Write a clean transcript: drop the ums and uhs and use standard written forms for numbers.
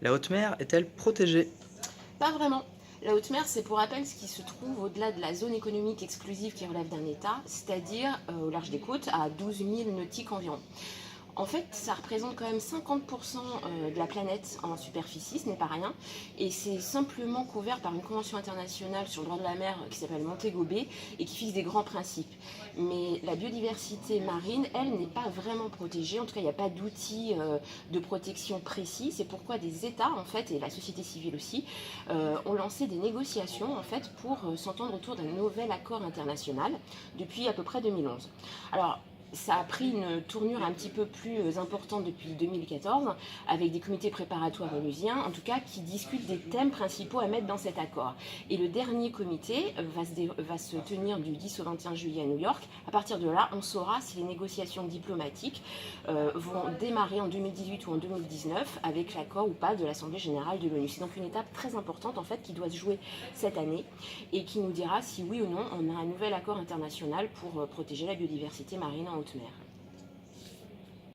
La haute mer est-elle protégée? Pas vraiment. La haute mer, c'est pour rappel ce qui se trouve au-delà de la zone économique exclusive qui relève d'un État, c'est-à-dire au large des côtes, à 12 000 nautiques environ. En fait, ça représente quand même 50% de la planète en superficie, ce n'est pas rien, et c'est simplement couvert par une convention internationale sur le droit de la mer qui s'appelle Montego Bay et qui fixe des grands principes. Mais la biodiversité marine, elle, n'est pas vraiment protégée, en tout cas il n'y a pas d'outils de protection précis, c'est pourquoi des États, en fait, et la société civile aussi, ont lancé des négociations, en fait, pour s'entendre autour d'un nouvel accord international depuis à peu près 2011. Alors, ça a pris une tournure un petit peu plus importante depuis 2014, avec des comités préparatoires onusiens, en tout cas, qui discutent des thèmes principaux à mettre dans cet accord. Et le dernier comité va se tenir du 10 au 21 juillet à New York. À partir de là, on saura si les négociations diplomatiques vont démarrer en 2018 ou en 2019, avec l'accord ou pas de l'Assemblée générale de l'ONU. C'est donc une étape très importante, en fait, qui doit se jouer cette année, et qui nous dira si oui ou non on a un nouvel accord international pour protéger la biodiversité marine en haute mer.